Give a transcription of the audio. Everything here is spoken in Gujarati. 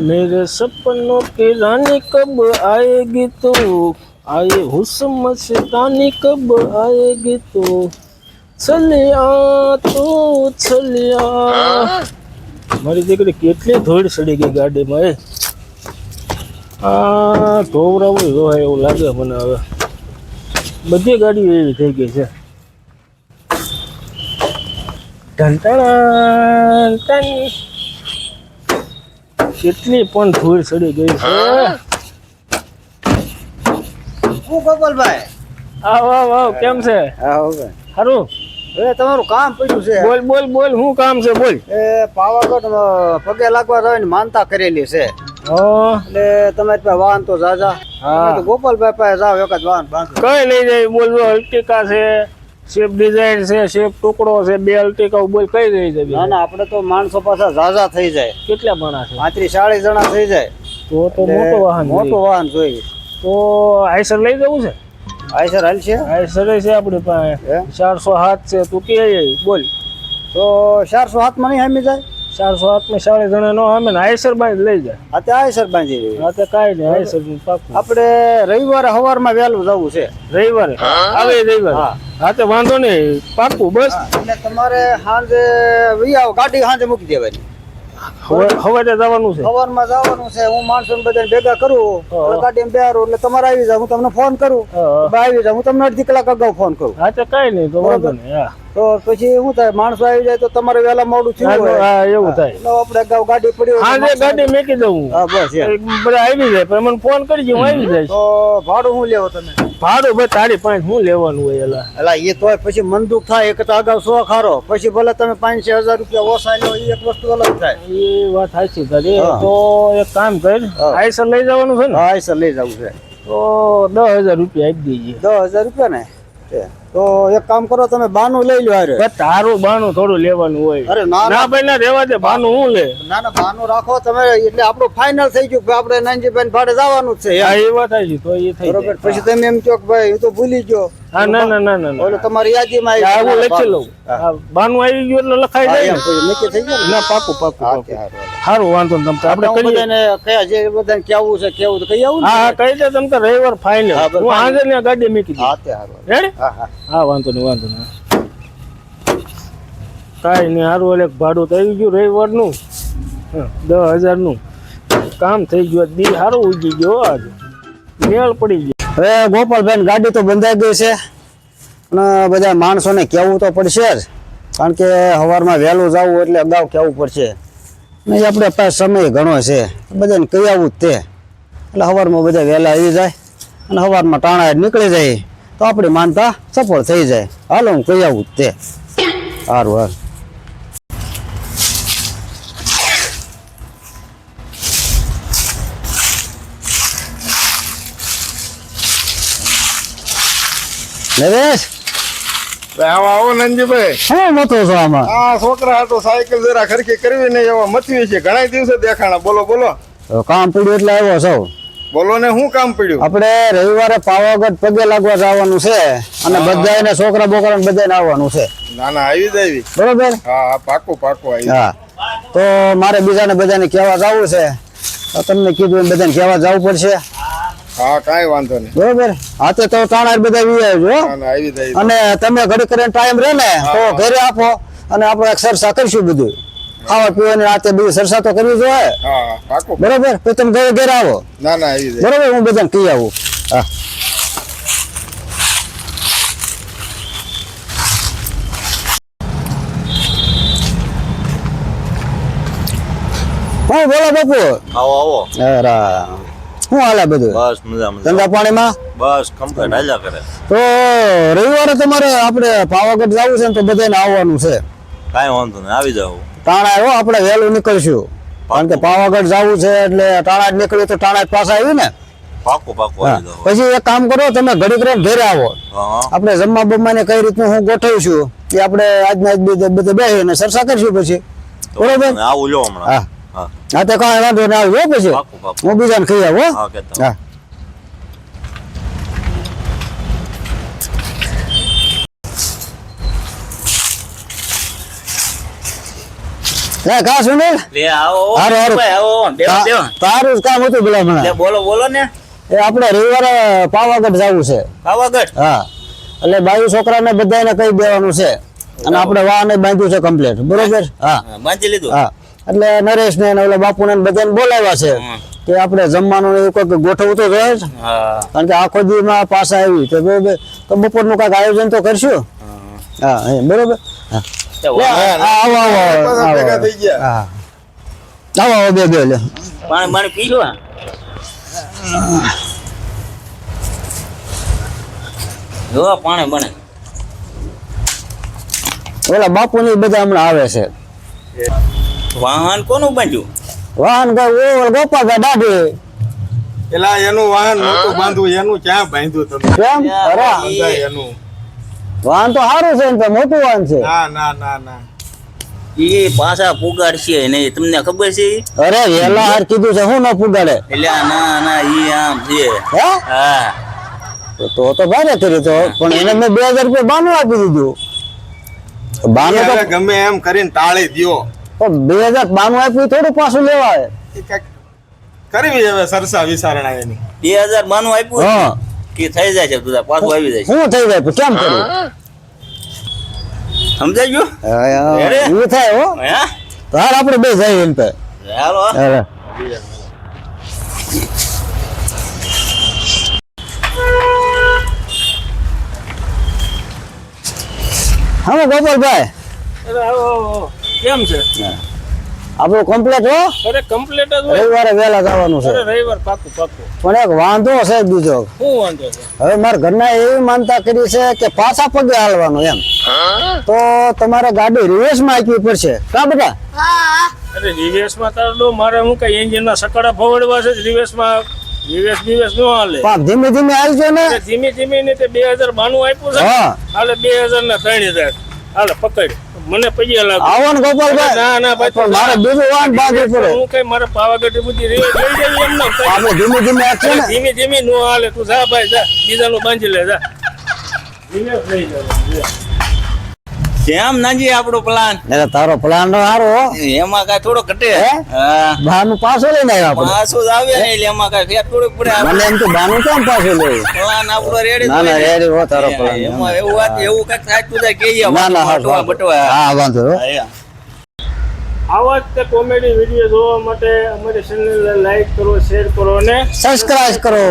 मेरे सपनों की रानी कब आएगी तू आए हुस्न मस्तानी कब आएगी तू चलिया तू चलिया મારી દીકરી કેટલી ધૂળ સડી ગઈ ગાડીમાં આ ધોવરાવું હોય એવું લાગે મને હવે બધી ગાડીઓ એવી થઈ ગઈ છે કેટલી પણ ધૂળ સડી ગઈ છે હું ગોપાલભાઈ આવ આવ આવ કેમ છે સારું તમારું કામ પડ્યું છે બોલ બોલ બોલ શું કામ છે બોલ એ પાવાગઢ પગે લાગવા જવાની માનતા કરેલી છે એટલે તમારી પાસે વાહન તો જાજા તો ગોપાલભાઈ પાસે જાવ એક જ વાહન બાંધો કઈ લઈ જાય બોલ અલ્ટિકા છે શેપ ડિઝાઇન છે શેપ ટુકડો છે બે અલ્ટિકા બોલ કઈ લઈ જાય ના ના આપણે તો માણસો પાછા જાજા થઈ જાય કેટલા માણસ છે 35-40 જણા થઈ જાય તો મોટું વાહન જોઈએ તો આઈસર લઈ જવું છે આઈસર હાલશે આઈસર છે આપણી પાસે 407 છે તું કે બોલ તો 407 માં નહીં હમી જાય 407 માં 40 જણા નો હમે ને આઈસર બાંધી લઈ જાય હા તે આઈસર બાંધી દેવી હા તે કાઈ નહીં આઈસર પાકું આપણે રવિવારે સવારમાં વહેલું જવું છે રવિવારે આવે રવિવારે હા તે વાંધો નહીં પાકું બસ એટલે તમારે સાંજે આવો ગાડી સાંજે મૂકી દેવાની સવારે જવાનું છે સવારમાં જવાનું છે હું માણસો બધા ભેગા કરું ગાડીમાં બેહારું એટલે તમારે આવી જાવ હું તમને ફોન કરું આવી જાવ હું તમને અડધી કલાક અગાઉ ફોન કરું હા તો કઈ નહીં તો વાંધો નહીં હા તો પછી શું થાય માણસો આવી જાય તો તમારે વહેલા મોડું થયું હોય હા એવું થાય એટલે આપણે અગાઉ ગાડી પડી હોય હા જે ગાડી મેકી દઉં હા બસ બધા આવી જાય પણ મને ફોન કરજો હું આવી જાય તો ભાડું શું લેવો તમે ભાડું ભાઈ તારી પાસે શું લેવાનું હોય એલા એ તો પછી મન દુઃખ થાય એક તો અગાઉ 100 ખારો પછી ભલે તમે 5-6 હજાર રૂપિયા ઓછા લો એ એક વસ્તુ અલગ થાય એ વાત સાચી તારી તો એક કામ કર આઈસર લઈ જવાનું છે ને આઈસર લઈ જવું છે તો 10,000 રૂપિયા આપી દઈએ 10,000 રૂપિયા ને તો એક કામ કરો તમે બાનું લઈ લો અરે તારું બાનું થોડું લેવાનું હોય અરે ના ભાઈ ના રેવા દે બાનું હું લે ના બાનું રાખો તમે એટલે આપણું ફાઇનલ થઈ ગયું આપણે નાનજીભાઈ ભાડે જવાનું જ છે એ વાત આવી તો એ થઈ બરોબર પછી તમે એમ કહો કે ભાઈ હું તો ભૂલી ગયો હા ના ઓલો તમારી યાદીમાં આવું લખી લઉં બાનું આવી ગયું એટલે લખાઈ જાય નક્કી થઈ ગયું ના પાકું સારું વાંધો ને તમે આપણે કરીએ ને કયા જે બધાને કેવું છે કેવું તો કહી આવું હા કહી દે તમે તો રવિવાર ફાઇનલ હું આજે ને ગાડી મૂકી દઉં હા તે સારું રેડી હા વાંધો નહીં કાંઈ નહીં સારું એટલે ભાડું થઈ ગયું રવિવારનું 10,000 નું કામ થઈ ગયું દી સારું ઉગી ગયો આજે મેળ પડી ગયો હવે ગોપાલભાઈ ગાડી તો બંધાઈ ગઈ છે અને બધા માણસોને કહેવું તો પડશે જ કારણ કે સવારમાં વહેલું જવું એટલે અગાઉ કહેવું પડશે નહીં આપણે પાસે સમય ઘણો છે બધાને કહી આવું જ તે એટલે સવારમાં બધા વહેલા આવી જાય અને સવારમાં ટાણા નીકળી જાય તો આપણી માનતા સફળ થઈ જાય હાલો હું કહી આવું જ તે સારું હાલ નરેશ આવો નંદજીભાઈ શું મતો છો આમાં આ છોકરા તો સાયકલ જરા ખરખી કરવી નહીં એવા મથવી છે ઘણા દિવસે દેખાણા બોલો કામ પડ્યું એટલે આવ્યો સૌ બોલો ને શું કામ પડ્યું આપણે રવિવારે પાવાગઢ પગે લાગવા જવાનું છે અને બધાને છોકરા બોકરા બધાને આવવાનું છે ના આવી જાય બરોબર હા પાકું આવી હા તો મારે બીજાને બધાને કહેવા જવું છે તો તમને કીધું બધાને કહેવા જવું પડશે હા કાંઈ વાંધો નહીં બરોબર હાથે તો ટાણા બધા આવી જાય અને તમે ઘડી કરીને ટાઈમ રહે ને તો ઘરે આપો અને આપણે ચર્ચા કરીશું બધું ખાવા પીવાની રાતે બધી ચર્ચા તો કરવી જોઈએ બરોબર તો તમે ઘરે આવો ના આવી જાય બરોબર હું બધાને કહી આવું હા બોલો બાપુ આવો શું હાલે બધું બસ મજામાં ધંધા પાણીમાં બસ કમ્પ્લીટ હાલ્યા કરે તો રવિવારે તમારે આપણે પાવાગઢ જવું છે ને તો બધાને આવવાનું છે કાંઈ વાંધો નહીં આવી જાવ ટાણા આવ્યો આપણે વહેલું નીકળશું કારણ કે પાવાગઢ જવું છે એટલે ટાણા જ નીકળ્યું તો ટાણા જ પાછા આવી ને પાકું આવી જાવ પછી એક કામ કરો તમે ઘડીક રહીને ઘરે આવો આપણે જમવા બમવાને કઈ રીતનું હું ગોઠવીશું એ આપણે આજના બધે બેસીને ચર્ચા કરીશું પછી બરોબર આવું લો હમણાં હા તો કાંઈ વાંધો ના આવ્યો પછી હું બીજાને કહી આવું હા લે કા સુનિલ લે આવો હારું, હારું. ભાઈ આવો બેહો બેહો તારું જ કામ હતું પેલા લે હમણાં બોલો બોલો ને એ આપણે રવિવારે પાવાગઢ જવું છે પાવાગઢ હા એટલે બાયુ છોકરાને બધાને કહી દેવાનું છે અને આપણે વાહન બાંધ્યું છે કમ્પ્લીટ બરોબર હા હા, બાંધી લીધું હા એટલે નરેશ ને ઓલા બાપુ ને બધાને બોલાવ્યા છે હમ. કે આપણે જમવાનું ને એવું કંઈક ગોઠવવું તો જોઈએ જ. હા કારણ કે આખો દીમાં પાછા આવી તો બરોબર તો બપોરનું કાંઈક આયોજન તો કરશું હા બરોબર હા તો લે, આવો આવો પાછા આવો ભેગા થઈ ગયા. હા આવો આવો બે લે પાણી પાણી પી લો જો પાણી બને ઓલા બાપુ ની બધા હમણાં આવે છે વાહન કોનું બાંધ્યું વાહન ઓ ગોપાલ દાઢી પેલા એનું વાહન નહોતું બાંધવું એનું ક્યાં બાંધ્યું તમે કેમ અરે સમજાય એનું વાહન તો સારું છે ને તો મોટું વાહન છે ના ના ના ના એ પાછા પુગાડશે નહીં તમને ખબર છે ઈ? અરે વેલા હાર કીધું છે હું ન પુગાડે એટલે આ ના ના ઈ આમ છે હે હા તો ભારે કર્યું તો પણ એને મેં 2000 રૂપિયા બાનું આપી દીધું બાનું તો હવે ગમે એમ કરીને ટાળી દ્યો તો 2000 બાનું આપ્યું થોડું પાછું લેવા આવે એ કાંઈક કરવી હવે સરસા વિચારણા એની 2000 માનું આપ્યું હા કે થઈ જાય છે તું પાછું આવી જાય છે શું થઈ જાય પણ કેમ કર્યું સમજાઈ ગયું અરે. એવું થાય હો હે તો હાલ આપણે બે જઈએ એમ તો હાલો હાલે. હા ગોપાલભાઈ અરે આવો, આવો. કેમ છે આપણું કમ્પ્લેટ હો અરે કમ્પ્લીટ જ હોય રવિવારે વહેલા જવાનું છે અરે રવિવાર પાકું પાકું પણ એક વાંધો છે બીજો શું વાંધો છે હવે મારા ઘરના એવી માનતા કરી છે કે પાછા પગે હાલવાનું એમ તો તમારે ગાડી રિવર્સમાં આપવી પડશે કા બેટા અરે રિવેશમાં તારો મારે હું કઈ એન્જિનમાં સકડા ફોડવા છે રિવેશમાં રિવેશ નો હાલે પાપ ધીમે ધીમે હાલજો ને એટલે ધીમે ધીમે ને તે 2092 આપ્યું છે હા હાલે 2000 ને 3000 હાલે પકડ મને પૈયા લાગે આવો ને ગોપાલભાઈ ના ના ભાઈ પણ મારે બીજું વાહન બાંધવું પડે હું કઈ મારે પાવાગઢ બધી રિવેશ લઈ જઈએ એમ ના આપણે ધીમે ધીમે આપશે ને ધીમે ધીમે નો હાલે તું જા ભાઈ જા બીજાનું બાંધી લે જા રિવેશ લઈ જવાનું કેમ નાજી આપણો પ્લાન એટલે તારો પ્લાન નો સારો હો એમાં કાંઈ થોડો ઘટે હે? હા બહારનું પાછો લઈને આવ્યા આપણે પાછું જ આવે ને એટલે એમાં કાંઈ ફેર થોડુંક પડે મને એમ તો બાનું કેમ પાછું લેવું પ્લાન આપણો રેડી ના ના રેડી હો તારો પ્લાન એમાં એવું વાત એવું કાંઈક થાતું જાય કહીએ ના ના બટવા બટવા હા વાંધો હો. આવા જ તે કોમેડી વિડીયો જોવા માટે અમારી ચેનલને લાઈક કરો શેર કરો અને સબસ્ક્રાઇબ કરો